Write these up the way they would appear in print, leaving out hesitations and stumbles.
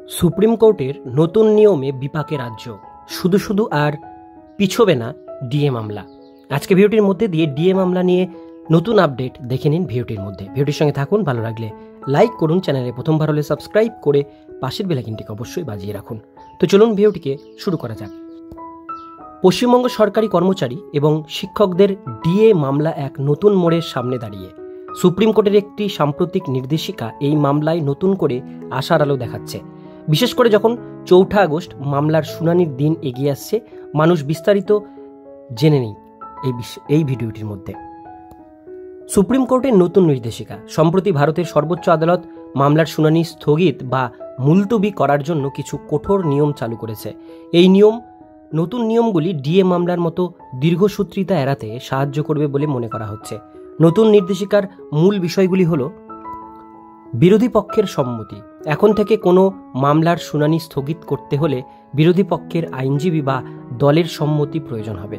Supreme কোর্টের নতুন নিয়মে বিপাকে রাজ্য, শুধু শুধু আর পিছবে না ডিএ মামলা। আজকে ভিডিওটির মধ্যে দিয়ে ডিএ মামলা নিয়ে নতুন আপডেট দেখে নিন ভিডিওটির মধ্যে। ভিডিওটির সঙ্গে থাকুন, ভালো লাগলে লাইক করুন, চ্যানেলে প্রথমবার হলে সাবস্ক্রাইব করে পাশের বেল আইকনটিকে অবশ্যই বাজিয়ে রাখুন। তো চলুন ভিডিওটিকে শুরু করা যাক। পশ্চিমবঙ্গ সরকারি কর্মচারী এবং শিক্ষকদের ডিএ মামলা এক নতুন মোড়ের সামনে দাঁড়িয়ে। সুপ্রিম কোর্টের একটি সাম্প্রতিক নির্দেশিকা এই মামলায় নতুন করে আশার আলো দেখাচ্ছে। বিশেষ করে যখন 4 আগস্ট মামলার শুনানির দিন এগিয়ে আসছে, মানুষ বিস্তারিত জেনে নেই এই ভিডিওটির মধ্যে। সুপ্রিম কোর্টের নতুন নির্দেশিকা। সম্প্রতি ভারতের সর্বোচ্চ আদালত মামলার শুনানি স্থগিত বা মুলতবি করার জন্য কিছু কঠোর নিয়ম চালু করেছে। এই নতুন নিয়মগুলি ডিএ মামলার মতো দীর্ঘসূত্রিতা এড়াতে সাহায্য করবে বলে মনে করা হচ্ছে। নতুন নির্দেশিকার মূল বিষয়গুলি হল: বিরোধী পক্ষের সম্মতি। এখন থেকে কোনো মামলার শুনানি স্থগিত করতে হলে বিরোধী পক্ষের আইনজীবী বা দলের সম্মতি প্রয়োজন হবে।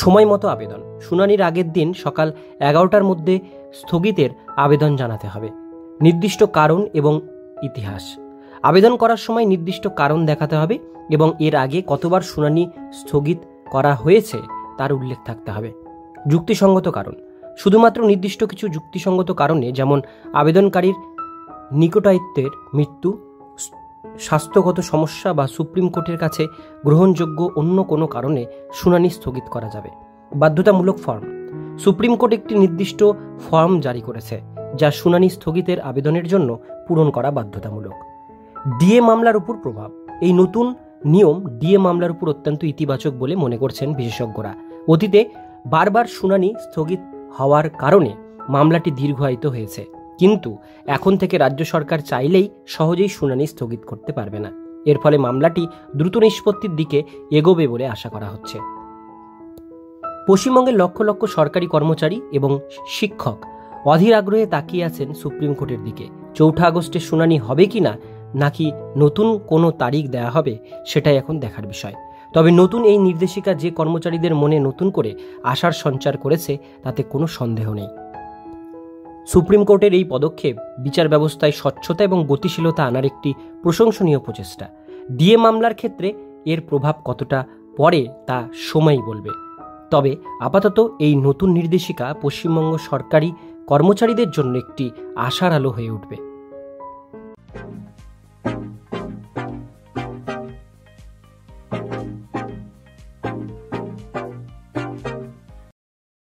সময় মতো আবেদন। শুনানির আগের দিন সকাল 11টার মধ্যে স্থগিতের আবেদন জানাতে হবে। নির্দিষ্ট কারণ এবং ইতিহাস। আবেদন করার সময় নির্দিষ্ট কারণ দেখাতে হবে এবং এর আগে কতবার শুনানি স্থগিত করা হয়েছে তার উল্লেখ থাকতে হবে। যুক্তিসঙ্গত কারণ। শুধুমাত্র নির্দিষ্ট কিছু যুক্তিসঙ্গত কারণে, যেমন আবেদনকারীর নিকটায়িত্বের মৃত্যু, স্বাস্থ্যগত সমস্যা বা সুপ্রিম কোর্টের কাছে গ্রহণযোগ্য অন্য কোনো কারণে শুনানি স্থগিত করা যাবে। বাধ্যতামূলক ফর্ম। সুপ্রিম কোর্ট একটি নির্দিষ্ট ফর্ম জারি করেছে যা শুনানি স্থগিতের আবেদনের জন্য পূরণ করা বাধ্যতামূলক। ডিএ মামলার উপর প্রভাব। এই নতুন নিয়ম ডিএ মামলার উপর অত্যন্ত ইতিবাচক বলে মনে করছেন বিশেষজ্ঞরা। অতীতে বারবার শুনানি স্থগিত হওয়ার কারণে মামলাটি দীর্ঘায়িত হয়েছে, কিন্তু এখন থেকে রাজ্য সরকার চাইলেই সহজেই শুনানি স্থগিত করতে পারবে না। এর ফলে মামলাটি দ্রুত নিষ্পত্তির দিকে এগোবে বলে আশা করা হচ্ছে। পশ্চিমবঙ্গের লক্ষ লক্ষ সরকারি কর্মচারী এবং শিক্ষক অধীর আগ্রহে তাকিয়ে আছেন সুপ্রিম কোর্টের দিকে। 4 আগস্টের শুনানি হবে কিনা, নাকি নতুন কোনো তারিখ দেয়া হবে, সেটাই এখন দেখার বিষয়। তবে নতুন এই নির্দেশিকা যে কর্মচারীদের মনে নতুন করে আশার সঞ্চার করেছে তাতে কোনো সন্দেহ নেই। সুপ্রিম কোর্টের এই পদক্ষেপ বিচার ব্যবস্থায় স্বচ্ছতা এবং গতিশীলতা আনার একটি প্রশংসনীয় প্রচেষ্টা। ডিএ মামলার ক্ষেত্রে এর প্রভাব কতটা পড়ে তা সময়ই বলবে। তবে আপাতত এই নতুন নির্দেশিকা পশ্চিমবঙ্গ সরকারি কর্মচারীদের জন্য একটি আশার আলো হয়ে উঠবে।